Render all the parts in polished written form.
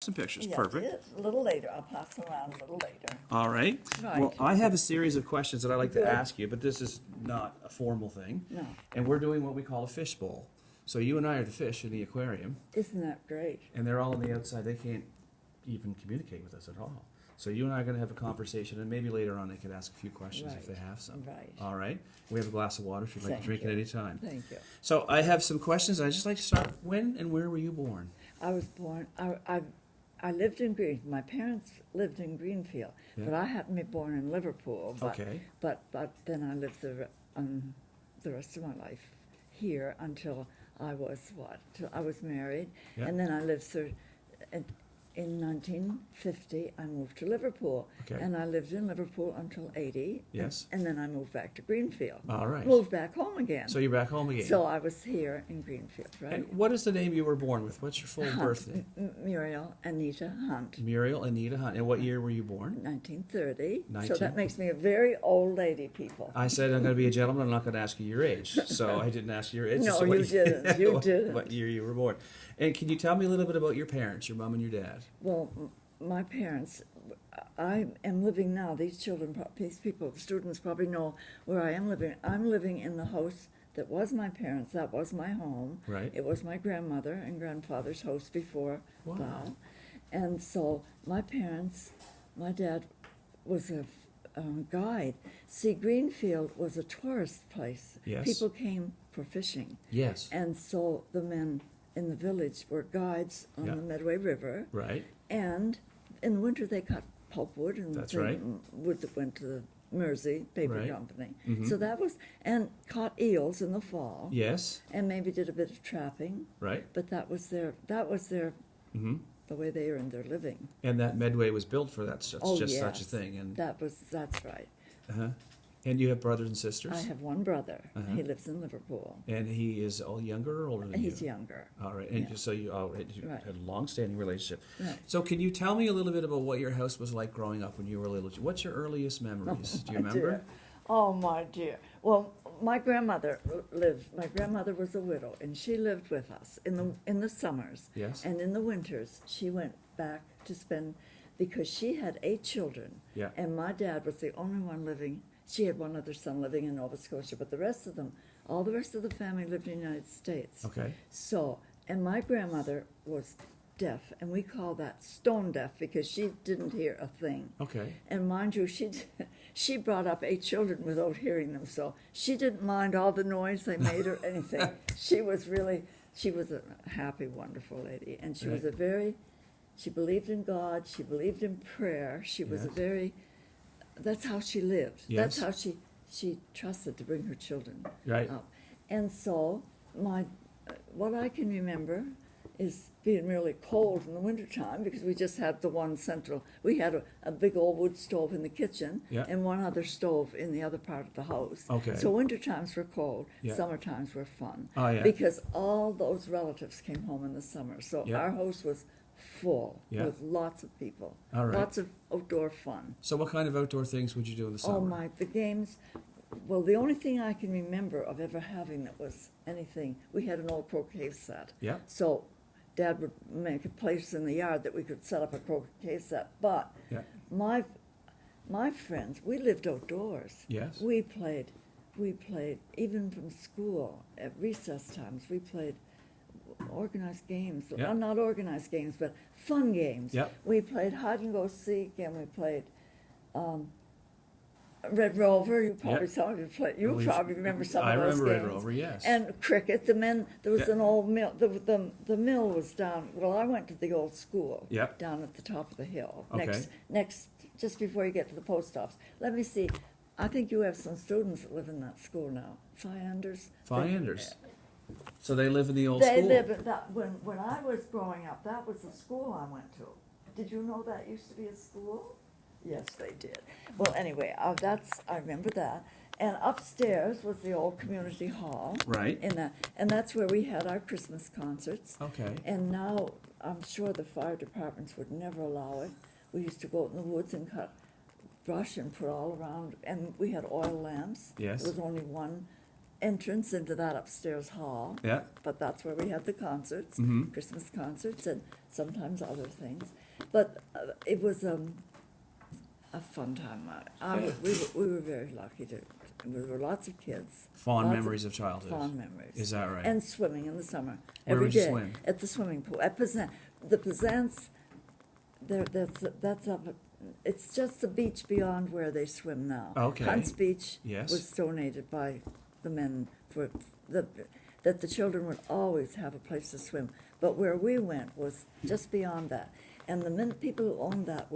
some pictures. Yeah, Perfect. it is. A little later. I'll pass them around a little later. All right. Right. Well, I have a series of questions that I'd like to Good. ask you, but this is not a formal thing. No. And we're doing what we call a fish bowl. So you and I are the fish in the aquarium, Isn't that great? and they're all on the outside. They can't even communicate with us at all. So you and I are going to have a conversation, and maybe later on they could ask a few questions if Right. they have some. Right. All right. We have a glass of water if you'd like Thank to drink you. it any time. Thank you. So I have some questions. I'd just like to start. When and where were you born? I was born. I lived in Greenfield. My parents lived in Greenfield, Yeah. but I happened to be born in Liverpool. But, Okay. But then I lived the rest of my life here until I was Till I was married, Yeah. and then I lived in 1950. I moved to Liverpool, Okay. and I lived in Liverpool until 80. Yes. And then I moved back to Greenfield. All right. Moved back home again. So you're back home again. So I was here in Greenfield, right? And what is the name you were born with? What's your full Hunt. birthday? Muriel Anita Hunt. Muriel Anita Hunt. And what year were you born? 1930. So 19. that makes me a very old lady, people. I said I'm going to be a gentleman. I'm not going to ask you your age. So I didn't ask you your age. No, just what you didn't. You what, didn't. What year you were born. And can you tell me a little bit about your parents, your mom and your dad? Well, my parents, I am living now. These people, students probably know where I am living. I'm living in the house that was my parents. That was my home. Right. It was my grandmother and grandfather's house before Wow. that. And so my parents, my dad was a guide. See, Greenfield was a tourist place. Yes. People came for fishing. Yes. And so the men in the village were guides on Yeah. the Medway River. Right. And in the winter they cut pulpwood and That's right. wood that went to the Mersey Paper Right. Company. Mhm. So that was, and caught eels in the fall. Yes. And maybe did a bit of trapping. Right. But that was their Mm-hmm. the way they earned their living. And that Medway was built for that. Just Oh, such a yes. thing. And That's right. uh-huh. And you have brothers and sisters. I have one brother. Uh-huh. He lives in Liverpool. And he is all younger or older than He's you? younger. All right. And Yeah. so you already Right. had a long-standing relationship. Right. So can you tell me a little bit about what your house was like growing up when you were little? What's your earliest memories? Do you my remember? dear. Oh, my dear. Well, my grandmother lived. My grandmother was a widow, and she lived with us in the summers. Yes. And in the winters, she went back to spend, because she had 8 children. Yeah. And my dad was the only one living. She had one other son living in Nova Scotia, but all the rest of the family lived in the United States. Okay. So, and my grandmother was deaf, and we call that stone deaf because she didn't hear a thing. Okay. And mind you, she brought up 8 children without hearing them, so she didn't mind all the noise they made or anything. She was a happy, wonderful lady, and she was she believed in God, she believed in prayer, she was Yes. that's how she lived. Yes. That's how she trusted to bring her children Right. up. And so what I can remember is being really cold in the wintertime because we just had the one central. We had a big old wood stove in the kitchen Yeah. and one other stove in the other part of the house. Okay. So winter times were cold, Yeah. summer times were fun. Oh, yeah. Because all those relatives came home in the summer. So Yeah. our house was full Yeah. with lots of people. All right. Lots of outdoor fun. So what kind of outdoor things would you do in the summer? Oh my, the games. Well, the only thing I can remember of ever having that was anything, we had an old croquet set. Yeah. So Dad would make a place in the yard that we could set up a croquet set. But Yeah. my friends, we lived outdoors. Yes. We played even from school at recess times. We played organized games. Yeah. Well, not organized games, but fun games. Yeah. We played hide and go seek, and we played Red Rover. You probably Yeah. some of you play. You We've- probably remember some I of those remember Red games. Rover, yes. And cricket. There was Yeah. an old mill. The mill was down. Well, I went to the old school. Yeah. Down at the top of the hill. Okay. Next, just before you get to the post office. Let me see. I think you have some students that live in that school now. Fyanders. Fyanders. So they live in the old They school? live at that. When I was growing up, that was the school I went to. Did you know that used to be a school? Yes, they did. Well, anyway, I remember that. And upstairs was the old community hall. Right. And that's where we had our Christmas concerts. Okay. And now I'm sure the fire departments would never allow it. We used to go out in the woods and cut brush and put all around. And we had oil lamps. Yes. There was only one entrance into that upstairs hall. Yeah. But that's where we had the concerts, Mhm. Christmas concerts, and sometimes other things. But it was a fun time. We were very lucky to. There were lots of kids. Fond Lots memories of childhood. Fond memories. Is that right? And swimming in the summer. Where every would you day swim? At the swimming pool. At Pezant. The Pezant's, that's up. It's just the beach beyond where they swim now. Okay. Hunt's Beach Yes. was donated by the men for that the children would always have a place to swim. But where we went was just beyond that. And the people who owned that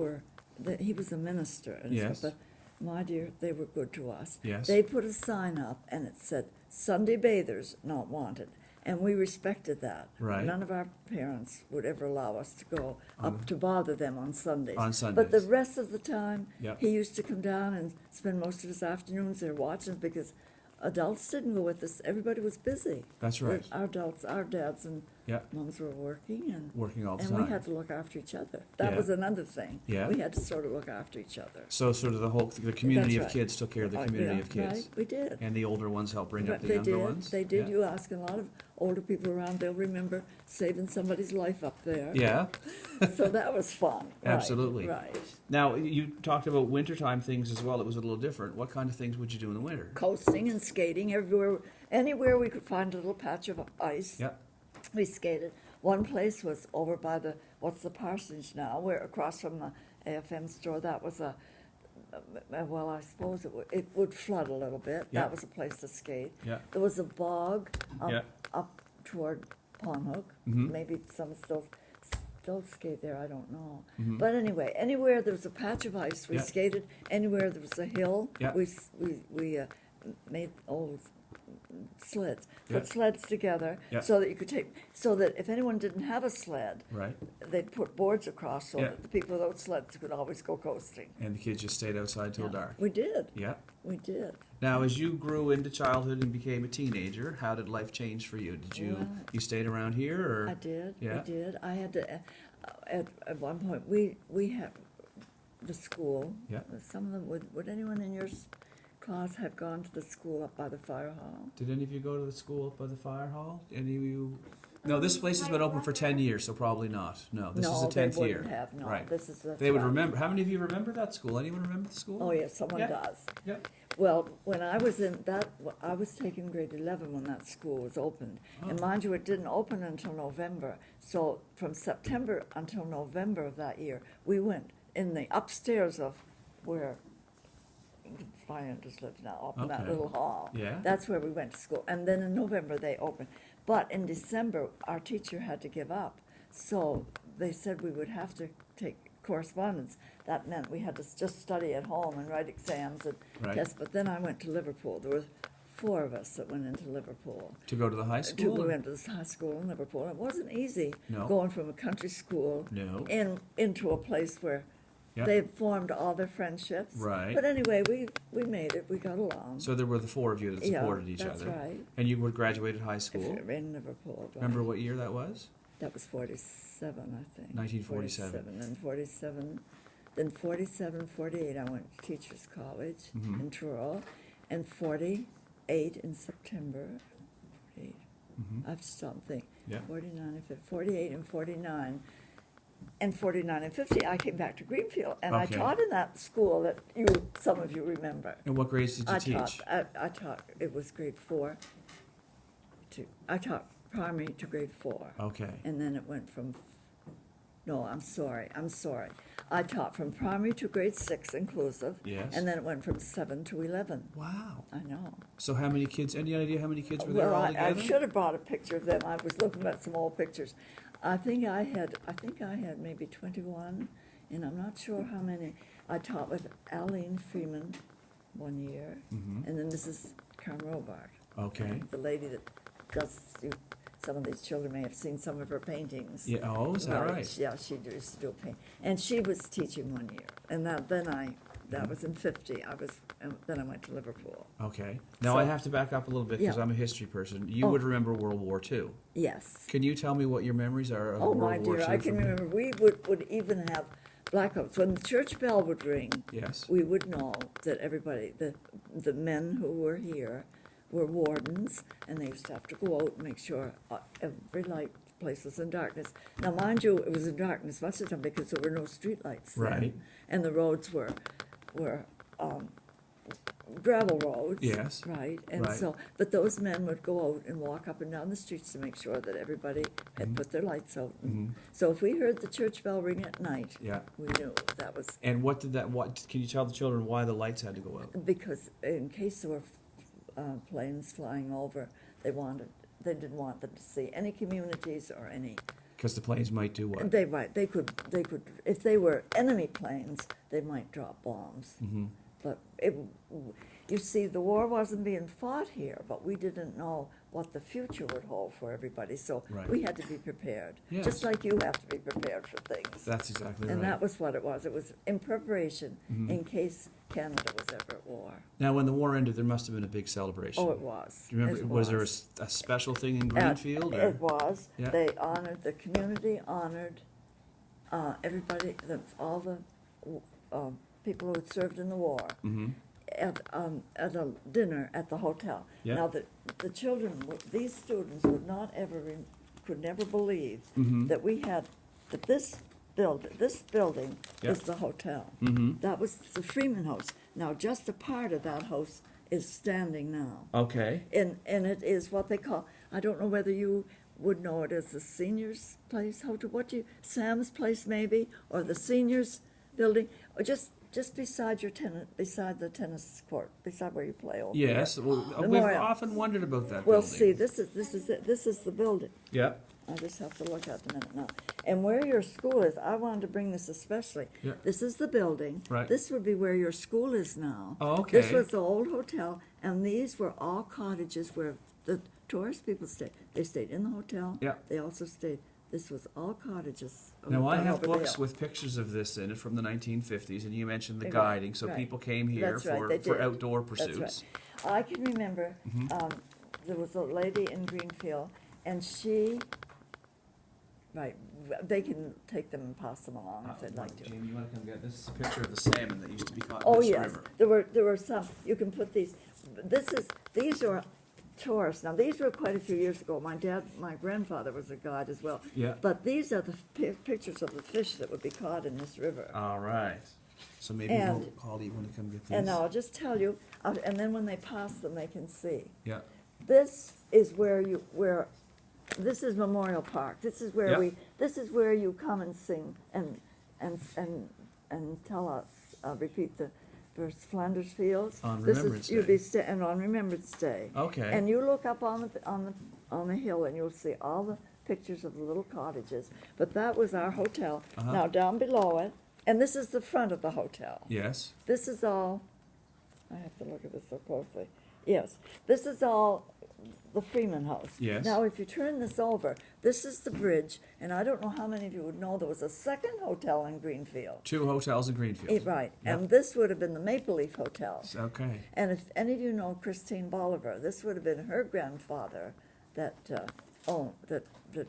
he was a minister. And Yes. stuff, but my dear, they were good to us. Yes. They put a sign up and it said, Sunday bathers not wanted. And we respected that. Right. None of our parents would ever allow us to go up to bother them on Sundays. On Sundays. But the rest of the time, Yep. he used to come down and spend most of his afternoons there watching because adults didn't go with us. Everybody was busy. That's right. Our adults, our dads and Yeah. moms were working and Working all the and time. we had to look after each other. That Yeah. was another thing. Yeah. We had to sort of look after each other. So sort of the community That's of right. kids took care of the community Yeah, of kids. Right, we did. And the older ones helped bring up the They younger did. ones? They did. Yeah. You ask a lot of older people around, they'll remember saving somebody's life up there. Yeah. So that was fun. Right, Absolutely. Right. Now, you talked about wintertime things as well. It was a little different. What kind of things would you do in the winter? Coasting and skating everywhere, anywhere we could find a little patch of ice. Yeah. We skated. One place was over by what's the parsonage now, where across from the AFM store. That was well, I suppose it would flood a little bit. Yeah. That was a place to skate. Yeah. There was a bog Yeah. up toward Pond Hook. Mhm. Maybe some still skate there, I don't know. Mhm. But anyway, anywhere there was a patch of ice, we Yeah. skated. Anywhere there was a hill, Yeah. we made old sleds. Yeah. Put sleds together Yeah. so that you could so that if anyone didn't have a sled, Right. they'd put boards across so Yeah. that the people without sleds could always go coasting. And the kids just stayed outside till Yeah. dark. We did. Yeah. We did. Now, as you grew into childhood and became a teenager, how did life change for you? Did you Well, you stayed around here, or I did. Yeah. I did. I had to. At one point, we had the school. Yeah. Some of them would anyone in your class have gone to the school up by the fire hall? did any of you go to the school up by the fire hall? Any of you? No, this place has been open for 10 years, so probably not. No, this is the 10th they year. wouldn't have. No, Right. this is the. They would 12th. remember. How many of you remember that school? Anyone remember the school? Oh yes, someone Yeah. does. Yeah. Well, when I was in that, I was taking grade 11 when that school was opened. And Oh. mind you, it didn't open until November. So from September until November of that year, we went in the upstairs of where the Flyers live now, up in that Okay. little hall. Yeah. That's where we went to school. And then in November they opened. But in December, our teacher had to give up. So they said we would have to take correspondence. That meant we had to just study at home and write exams and Right. tests. But then I went to Liverpool. There were 4 of us that went into Liverpool. To go to the high school? We went to this high school in Liverpool. It wasn't easy No. going from a country school No. into a place where Yeah. they formed all their friendships. Right. But anyway, we made it. We got along. So there were the 4 of you that Yeah, supported each that's other. right. And you were graduated high school. In Liverpool. Right. Remember what year that was? That was 47, I think. 1947. 47, and 47. Then 47, 48, I went to Teachers College Mhm. in Truro. And 48 in September. 48. Mhm. I've stopped thinking. Yeah. 49 and 50, 48 and 49. And 49 and 50, I came back to Greenfield. And I Okay. taught in that school that some of you remember. And what grades did you teach? I taught, it was grade 4 I taught primary to grade 4. Okay. And then it went from, no, I'm sorry. I taught from primary to grade 6 inclusive. Yes. And then it went from 7 to 11. Wow. I know. So how many kids? Any idea how many kids were there Well, I altogether? should have brought a picture of them. I was looking at some old pictures. I think I had maybe 21, and I'm not sure how many. I taught with Aline Freeman 1 year, Mhm. and then Mrs. Robart. Okay. The lady that does, some of these children may have seen some of her paintings. Yeah. Oh, is that right? Yeah, she used to do a paint. And she was teaching 1 year. And that was in 50. Then I went to Liverpool. Okay. Now So- I have to back up a little bit because Yeah. I'm a history person. You Oh. would remember World War II. Yes. Can you tell me what your memories are of Oh, World my War dear, II? I can from- remember we would even have blackouts. When the church bell would ring, Yes. we would know that everybody, the men who were here, were wardens, and they used to have to go out and make sure every light place was in darkness. Now, mind you, it was in darkness most of the time because there were no street lights then, Right. and the roads were gravel roads. Yes. Right, and Right. so, but those men would go out and walk up and down the streets to make sure that everybody had put their lights out. So if we heard the church bell ring at night, Yeah. we knew that was And what can you tell the children why the lights had to go out? because in case there were planes flying over, they didn't want them to see any communities or any. Because the planes might do what? They could, if they were enemy planes, they might drop bombs. But you see, the war wasn't being fought here, but we didn't know what the future would hold for everybody, so Right. we had to be prepared. Yes. Just like you have to be prepared for things. That's exactly And right. that was what it was. It was in preparation in case Canada was ever at war. Now, when the war ended, there must have been a big celebration. Oh, it was. Do you remember? It Was there a special thing in Greenfield? Or? It was. Yeah. They honored, the community honored everybody, all the people who had served in the war at a dinner at the hotel. Yeah. Now, the children, these students would not ever, could never believe that we had, that this building Yeah. is the hotel. Mm-hmm. That was the Freeman House. Now, just a part of that house is standing now. Okay. And it is what they call, I don't know whether you would know it as the seniors' place, Sam's place maybe, or the seniors' building, or just beside beside the tennis court, beside where you play over Yes. there. Well, we've Memorial. often wondered about that Well, building. see, this is it. This is the building. Yeah. I just have to look at it a minute now. And where your school is, I wanted to bring this especially. Yeah. This is the building. Right. This would be where your school is now. Oh, okay. This was the old hotel, and these were all cottages where the tourist people stayed. They stayed in the hotel. Yeah. They also stayed. This was all cottages. Now, I down have over the books hill. with pictures of this in it from the 1950s, and you mentioned the Right, guiding, so right. people came here That's right, they for did. outdoor That's pursuits. right. I can remember there was a lady in Greenfield, and she. Right, they can take them and pass them along if they'd like to. Jamie, you want to come get this? Is a picture of the salmon that used to be caught in Oh, this yes, river. there were some, you can put these, these are tourists. Now, these were quite a few years ago. My grandfather was a guide as well. Yeah. But these are the pictures of the fish that would be caught in this river. All right. So maybe And- we'll call you when to come get these. And I'll just tell you, and then when they pass them, they can see. Yeah. This is this is Memorial Park. This is where Yeah. this is where you come and sing and tell us, repeat the verse, Flanders Fields. On This Remembrance You'll Day. be and on Remembrance Day. Okay. And you look up on the hill and you'll see all the pictures of the little cottages. But that was our hotel. Uh-huh. Now down below it, and this is the front of the hotel. Yes. This is all, I have to look at this so closely. Yes, this is all the Freeman House. Yes. Now, if you turn this over, this is the bridge, and I don't know how many of you would know there was a second hotel in Greenfield. 2 hotels in Greenfield. Right, Yeah. and this would have been the Maple Leaf Hotel. Okay. And if any of you know Christine Bolivar, this would have been her grandfather that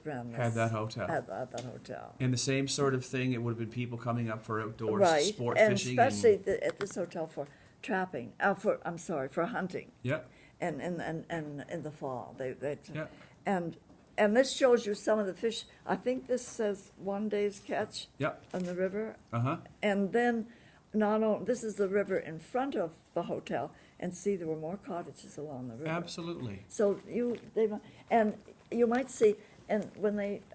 ran this. Had that hotel. Had that hotel. And the same sort of thing, it would have been people coming up for outdoor Right, sport and fishing. especially at this hotel for trapping, for hunting. Yeah. And in the fall, Yeah. and this shows you some of the fish. I think this says one day's catch Yeah. on the river, Uh-huh. and then this is the river in front of the hotel, and see there were more cottages along the river. Absolutely. So you might see, and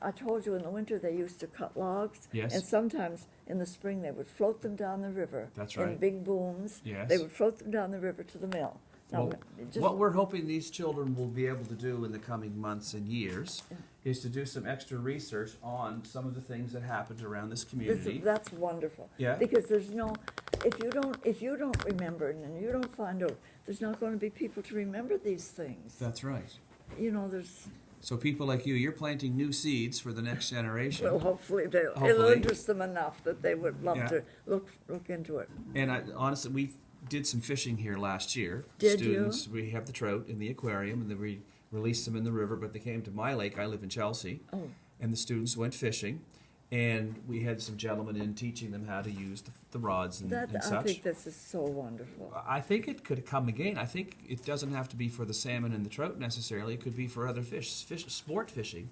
I told you in the winter they used to cut logs. Yes. And sometimes in the spring they would float them down the river. That's In right. big booms. Yes. They would float them down the river to the mill. Now, Well, just- what we're hoping these children will be able to do in the coming months and years is to do some extra research on some of the things that happened around this community. That's wonderful. Yeah. Because if you don't remember it and you don't find out, there's not going to be people to remember these things. That's right. There's. So people like you're planting new seeds for the next generation. Well, hopefully it'll Hopefully. interest them enough that they would love Yeah. to look into it. And honestly, we did some fishing here last year. Did you? Students, we have the trout in the aquarium, and then we released them in the river, but they came to my lake. I live in Chelsea. Oh. And the students went fishing. and we had some gentlemen in teaching them how to use the rods and I such. think this is so wonderful. I think it could come again. I think it doesn't have to be for the salmon and the trout necessarily. It could be for other fish. Sport fishing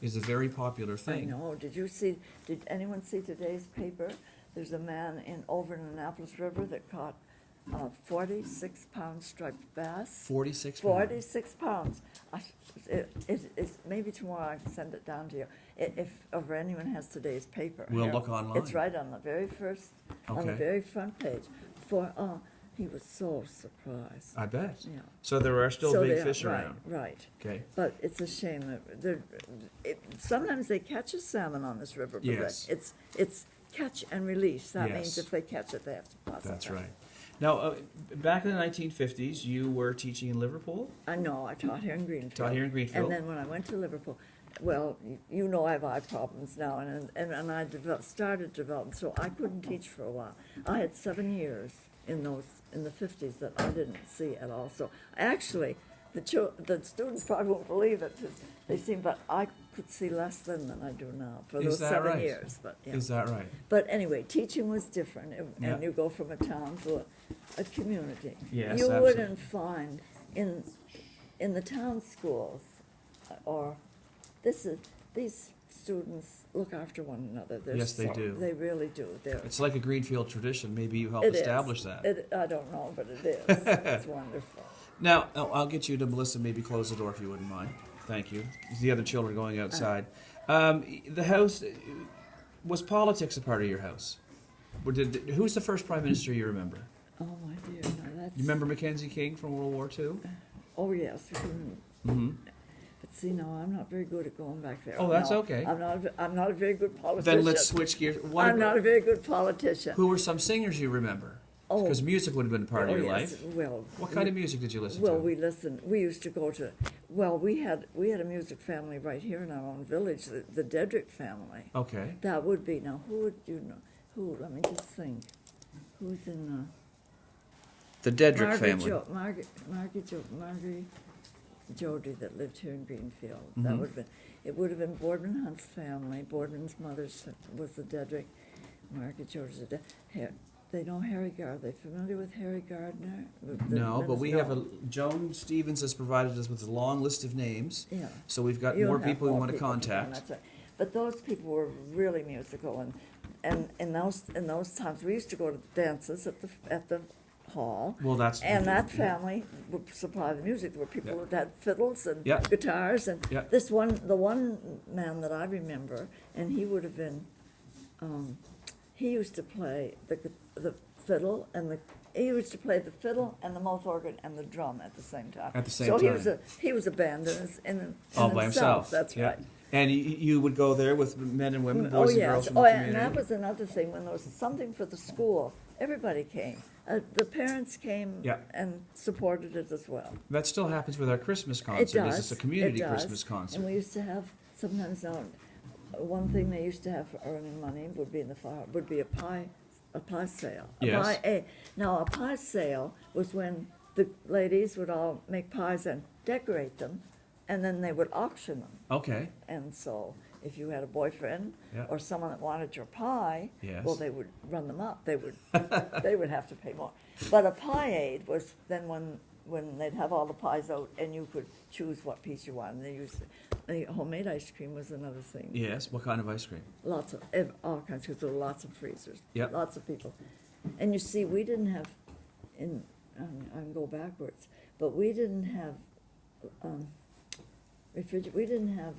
is a very popular thing. I know. Did anyone see today's paper? There's a man over in Annapolis River that caught 46-pound striped bass. 46 46 pounds. It's maybe tomorrow I can send it down to you. If anyone has today's paper. We'll Here. look online. It's right on the very first, on the Okay. very front page. He was so surprised. I bet. Yeah. So there are still So big they are- fish right, around. Right. Okay. But it's a shame that sometimes they catch a salmon on this river. But Yes. It's catch and release. That Yes. means if they catch it, they have to process it. That's right. Now, back in the 1950s, you were teaching in Liverpool. I know. I taught here in Greenfield. Taught here in Greenfield. And then when I went to Liverpool, well, you know I have eye problems now, and I started developing, so I couldn't teach for a while. I had 7 years in the 50s that I didn't see at all. So actually, the students probably won't believe it. They seem, but I could see less than I do now for Is those that 7 right? years. But yeah. Is that right? But anyway, teaching was different, Yeah. and you go from a town to a community. Yes, You absolutely. wouldn't find in the town schools, or these students look after one another. Yes, they do. They really do. It's like a Greenfield tradition. Maybe you helped It is. establish that. I don't know, but it is. It's wonderful. Now, I'll get you to Melissa. Maybe close the door if you wouldn't mind. Thank you. The other children going outside. The house, was politics a part of your house? Who's the first prime minister you remember? Oh my dear, no, that's. You remember Mackenzie King from World War II? Oh yes. Mm-hmm. But see, no, I'm not very good at going back there. Oh, that's No, okay. I'm not a very good politician. Then let's switch gears. I'm not a very good politician. Who were some singers you remember? Oh. Because music would have been a part of your yes. life. Well, What kind of music did you listen Well, to? we used to go to. Well, we had a music family right here in our own village, the Dedrick family. Okay. That would be now. Who would you know? Who? Let me just think. Who's in The Dedrick family. Margie Jody that lived here in Greenfield. That Mhm. would have been. It would have been Boardman Hunt's family. Boardman's mother was the Dedrick. Margie Jody's They know Harry Gardner. Are they familiar with Harry Gardner? No, but we No. have Joan Stevens has provided us with a long list of names. Yeah. So we've got You'll more have people we more want to people contact. that's right. But those people were really musical, and in those times we used to go to dances at the hall. Well, that's And that family would supply the music. There were people Yeah. who had fiddles and Yeah. guitars, and Yeah. the one man that I remember, and he would have been, he used to play the fiddle and he used to play the fiddle and the mouth organ and the drum at the same time. At the same so time. he was a band in all by himself. That's Yeah. right. And you would go there with men and women, Oh boys and yes. girls from Oh, the and community. that was another thing. When there was something for the school, everybody came. The parents came Yeah. and supported it as well. That still happens with our Christmas concert. It does. It's a community it does. Christmas concert. And we used to have sometimes now. One thing they used to have for earning money would be a pie sale. Yes. Now a pie sale was when the ladies would all make pies and decorate them, and then they would auction them. Okay. And so, if you had a boyfriend Yeah. or someone that wanted your pie, Yes. well, they would run them up. They would they would have to pay more. But a pie aid was then when they'd have all the pies out and you could choose what piece you wanted. They used the homemade ice cream was another thing. Yes. What kind of ice cream? Lots of all kinds, because there were lots of freezers. Yep. Lots of people, and you see, we didn't have I can go backwards, but we didn't have we didn't have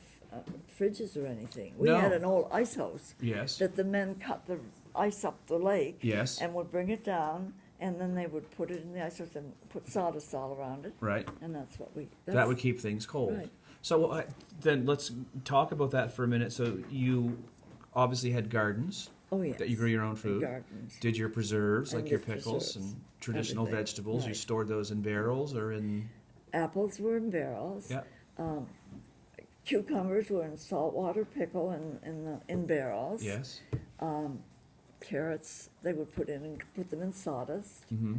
fridges or anything. We No. had an old ice house Yes. that the men cut the ice up the lake Yes. and would bring it down, and then they would put it in the ice house and put sawdust all around it, Right. and that's what we. That would keep things cold. Right. So then let's talk about that for a minute. So you obviously had gardens Oh yes. that you grew your own and food. gardens. Did your preserves, And like your the pickles preserves. and traditional Everything. vegetables? You Right. stored those in barrels or in? Apples were in barrels. Yeah. Cucumbers were in saltwater pickle in barrels. Yes. Carrots they would put them in sawdust. Mm-hmm.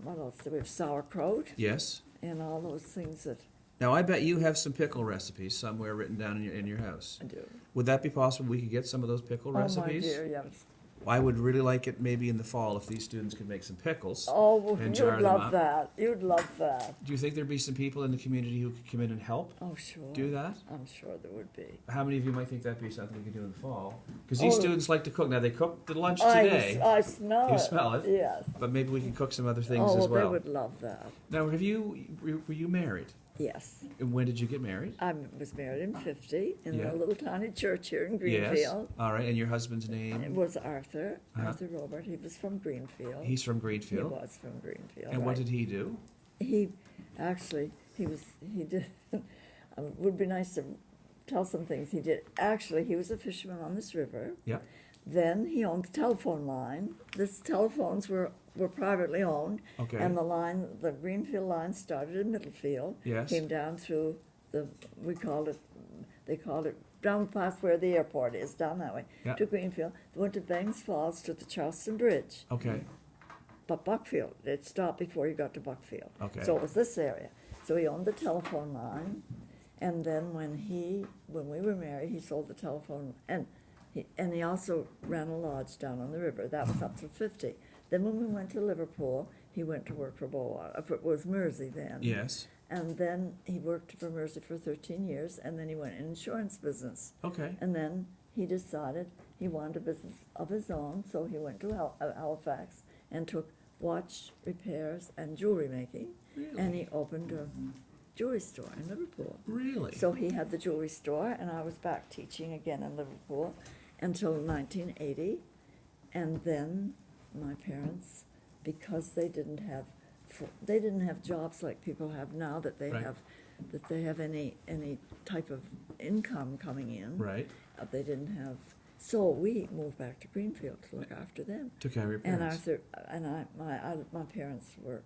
What else? We have sauerkraut Yes. and all those things that Now, I bet you have some pickle recipes somewhere written down in your house. I do. Would that be possible? We could get some of those pickle recipes? Oh, my dear, yes. I would really like it maybe in the fall if these students could make some pickles. Oh, well, and you'd jar them love up. that. You'd love that. Do you think there'd be some people in the community who could come in and help Oh, sure. do that? I'm sure there would be. How many of you might think that'd be something we could do in the fall? Because these students like to cook. Now, they cooked the lunch today, I smell it. You smell it? Yes. but maybe we can cook some other things Oh, well, as well. they would love that. Now, were you married? Yes. And when did you get married? I was married in 50 in Yeah. a little tiny church here in Yes. Greenfield. All right. And your husband's name? It was Arthur, Uh-huh. Arthur Robart. He was from Greenfield. He's from He Greenfield. was from Greenfield. And what right. did he do? He actually, he did, it would be nice to tell some things he did. Actually, he was a fisherman on this river. Yeah. Then he owned the telephone line. These telephones were privately owned. Okay. And the Greenfield line started in Middlefield. Yes. Came down through they called it down past where the airport is, down that way, Yeah. to Greenfield. They went to Bangs Falls to the Charleston Bridge. Okay. But Buckfield, it stopped before you got to Buckfield. Okay. So it was this area. So he owned the telephone line, and then when we were married, he sold the telephone, and he also ran a lodge down on the river. That was up to 50. Then when we went to Liverpool, he went to work for Bowa. It was Mersey then. Yes. And then he worked for Mersey for 13 years, and then he went in insurance business. Okay. And then he decided he wanted a business of his own, so he went to Halifax and took watch repairs and jewelry making, and he opened a jewelry store in Liverpool. Really? So he had the jewelry store, and I was back teaching again in Liverpool until 1980, and then my parents, because they didn't have jobs like people have now that they Right. have any type of income coming in. Right. They didn't have. So we moved back to Greenfield to look after them. Took care of your And parents. Arthur and my parents were.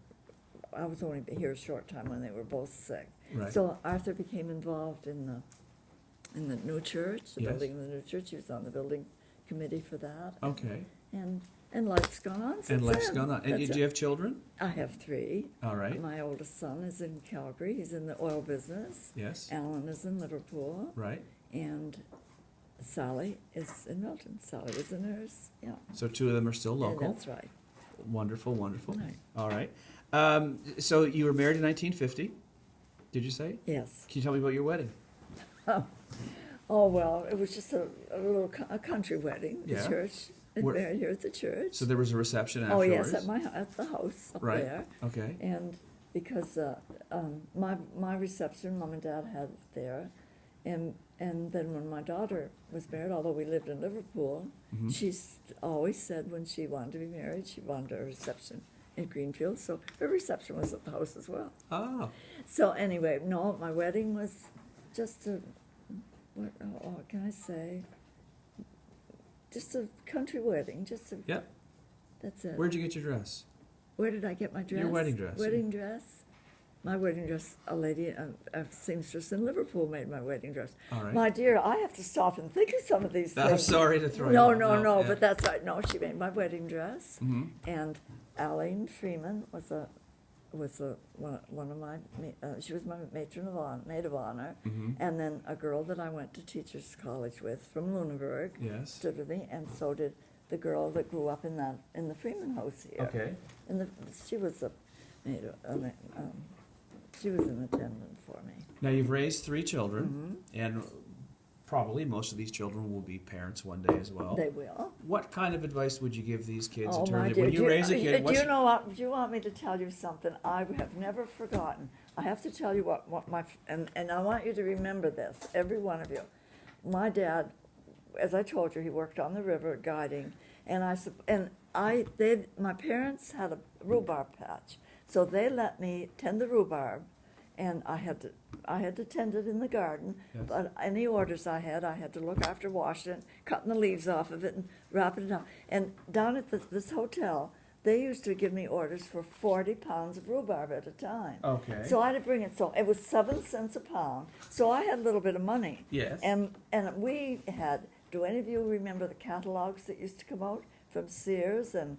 I was only here a short time when they were both sick. Right. So Arthur became involved in the new church, the Yes. building of the new church. He was on the building committee for that. Okay. And life's gone on since And life's then. gone on. And That's do you have children? I have 3. All right. My oldest son is in Calgary. He's in the oil business. Yes. Alan is in Liverpool. Right. And Sally is in Milton. Sally was a nurse. Yeah. So 2 of them are still Yeah, local. that's right. Wonderful, wonderful. Right. All right. So you were married in 1950, did you say? Yes. Can you tell me about your wedding? Oh, well, it was just a little country wedding. The Yeah. church. Where- Married here at the church. So there was a reception Oh, afterwards? yes, at the house up Right. there. Okay. And because my reception, Mom and Dad had it there, and then when my daughter was married, although we lived in Liverpool, Mhm. she always said when she wanted to be married, she wanted a reception in Greenfield. So her reception was at the house as well. Oh. So anyway, no, my wedding was just what can I say? Just a country wedding. Yep. That's it. Where'd you get your dress? Where did I get my dress? Your wedding dress. Wedding dress? My wedding dress, a lady, a seamstress in Liverpool made my wedding dress. All right. My dear, I have to stop and think of some of these things. I'm sorry to throw you No, off. no, yeah. but that's right. No, she made my wedding dress. Mhm. And Aline Freeman was one of my, she was my maid of honor. Mhm. And then a girl that I went to teachers college with from Lunenburg Yes. stood with me, and so did the girl that grew up in the Freeman house here. Okay. And she was she was an attendant for me. Now you've raised 3 children, and probably most of these children will be parents one day as well. They will. What kind of advice would you give these kids in Oh, terms my of dear. when you raise a kid? Do you know what? Do you want me to tell you something? I have never forgotten. I have to tell you what my and I want you to remember this, every one of you. My dad, as I told you, he worked on the river guiding, my parents had a rhubarb patch, so they let me tend the rhubarb, and I had to tend it in the garden. Yes. But any orders I had to look after washing it, cutting the leaves off of it, and wrapping it up. And down at this hotel, they used to give me orders for 40 pounds of rhubarb at a time. Okay. So I had to bring it. So it was 7 cents a pound. So I had a little bit of money. Yes. And we had. Do any of you remember the catalogs that used to come out from Sears and?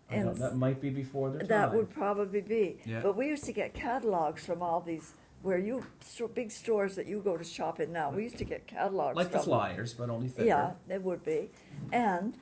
That might be before their time. That would probably be. Yeah. But we used to get catalogs from all these where big stores that you go to shop in now. We used to get catalogs. Like the from flyers, but only thicker. Yeah, they would be. And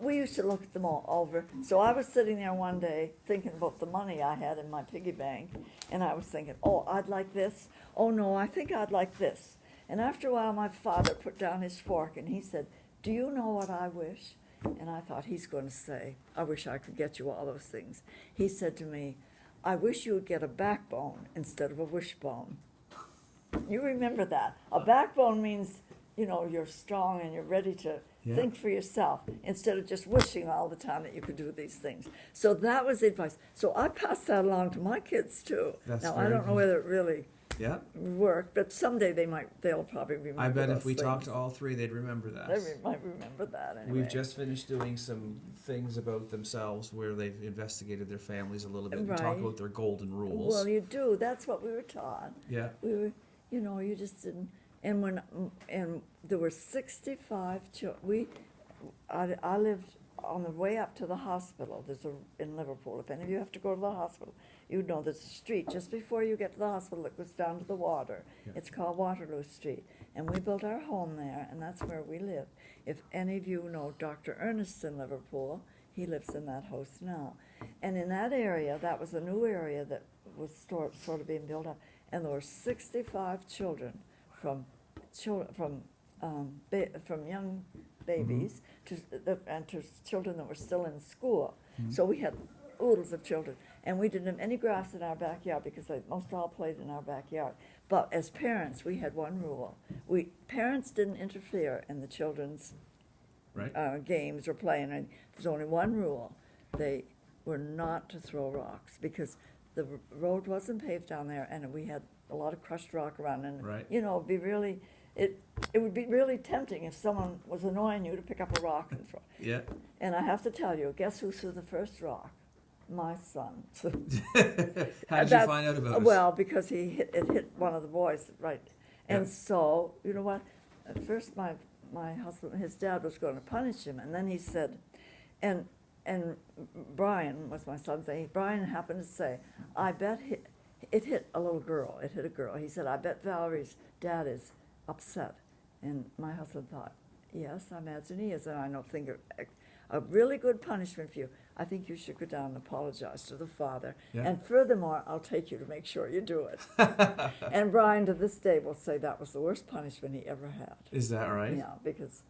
we used to look at them all over. So I was sitting there one day thinking about the money I had in my piggy bank, and I was thinking, oh, I'd like this. Oh, no, I think I'd like this. And after a while, my father put down his fork, and he said, do you know what I wish? And I thought, he's going to say, I wish I could get you all those things. He said to me, I wish you would get a backbone instead of a wishbone. You remember that. A backbone means, you're strong and you're ready to think for yourself instead of just wishing all the time that you could do these things. So that was the advice. So I passed that along to my kids too. Now, I don't know whether it really worked, but someday they'll probably remember. I bet if those we things. talked to all three, they'd remember that. They might remember that anyway. We've just finished doing some things about themselves where they've investigated their families a little bit and talk Right. about their golden rules. Well, you do. That's what we were taught. Yeah. We were, you just didn't. And there were 65 children. I lived on the way up to the hospital. In Liverpool. If any of you have to go to the hospital, you know there's a street just before you get to the hospital that goes down to the water. Yeah. It's called Waterloo Street, and we built our home there, and that's where we lived. If any of you know Dr. Ernest in Liverpool, he lives in that house now. And in that area, that was a new area that was sort of being built up, and there were 65 children from young babies to children that were still in school. So we had oodles of children, and we didn't have any grass in our backyard because they most all played in our backyard. But as parents, we had one rule: parents didn't interfere in the children's games or playing. And there's only one rule: they were not to throw rocks because the road wasn't paved down there, and we had a lot of crushed rock around. And it'd be really. It would be really tempting if someone was annoying you to pick up a rock and throw. Yeah. And I have to tell you, guess who threw the first rock? My son. How did you find out about it? Well, because it hit one of the boys, right? And so, you know what? At first, my husband, his dad was going to punish him, and then he said, and Brian was my son's name. Brian happened to say, I bet it hit a little girl. It hit a girl. He said, I bet Valerie's dad is upset. And my husband thought, yes, I imagine he is. And I don't think a really good punishment for you. I think you should go down and apologize to the father. Yeah. And furthermore, I'll take you to make sure you do it. And Brian to this day will say that was the worst punishment he ever had. Is that right? Yeah, because...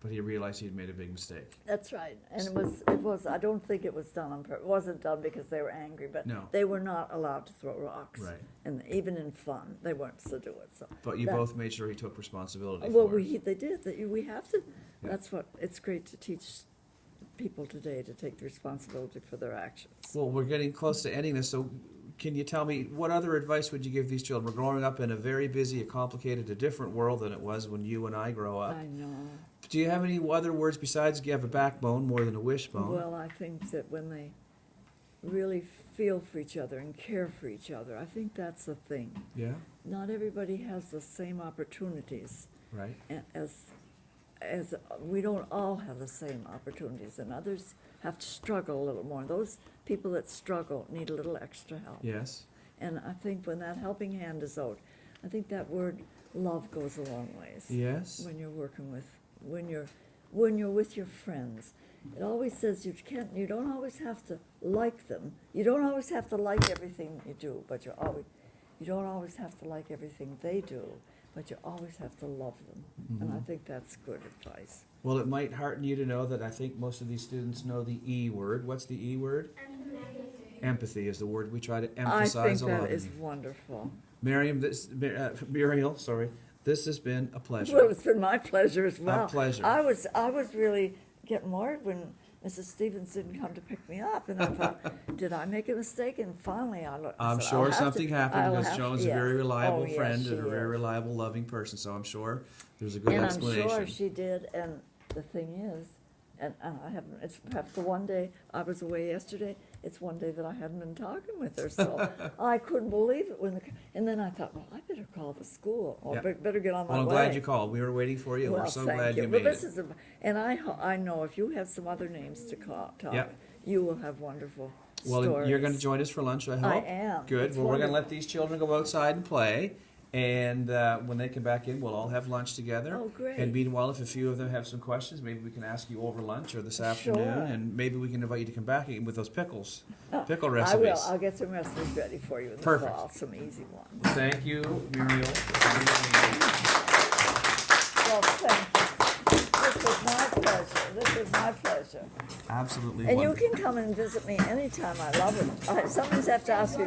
But he realized he'd made a big mistake. That's right. And it was I don't think it was done on purpose. It wasn't done because they were angry, but they were not allowed to throw rocks. Right. And even in fun, they weren't to do it. So but you both made sure he took responsibility for it. Well, they did. We have to. Yeah. That's what, it's great to teach people today to take the responsibility for their actions. Well, we're getting close to ending this, so can you tell me, what other advice would you give these children? We're growing up in a very busy, a complicated, a different world than it was when you and I grow up. I know. Do you have any other words besides you have a backbone more than a wishbone? Well, I think that when they really feel for each other and care for each other, I think that's the thing. Yeah? Not everybody has the same opportunities. Right. As we don't all have the same opportunities, and others have to struggle a little more. Those people that struggle need a little extra help. Yes. And I think when that helping hand is out, I think that word love goes a long ways. Yes. When you're working with, when you're with your friends, it always says you don't always have to like them. You don't always have to like everything you do, but you don't always have to like everything they do. But you always have to love them. Mm-hmm. And I think that's good advice. Well, it might hearten you to know that I think most of these students know the E word. What's the E word? Empathy. Empathy is the word we try to emphasize a lot. I think that is wonderful. Muriel, this has been a pleasure. Well, it's been my pleasure as well. A pleasure. I was really getting worried when Mrs. Stevens didn't come to pick me up, and I thought, did I make a mistake? And finally, I'm sure something happened because Joan's a very reliable friend and a very reliable, loving person. So I'm sure there's a good explanation. And I'm sure she did. And the thing is, and I haven't. It's perhaps the one day I was away yesterday. It's one day that I hadn't been talking with her, so I couldn't believe it and then I thought, well, I better call the school, or better get on my way. Well, I'm glad you called. We were waiting for you. Well, we're so glad you made it. And I know if you have some other names to talk, you will have wonderful Well, stories. you're going to join us for lunch, I hope. I am. Good. It's Well, we're going to wonderful. let these children go outside and play. And when they come back in, we'll all have lunch together. Oh, great. And meanwhile, if a few of them have some questions, maybe we can ask you over lunch or this afternoon. Sure. And maybe we can invite you to come back and with those pickles. Pickle I recipes. will. I'll get some recipes ready for you in the Perfect. fall. Some easy ones. Thank you, Muriel. Well, thank you. This was my pleasure. This was my pleasure. Absolutely And you wonderful. can come and visit me anytime. I love it. I sometimes have to ask you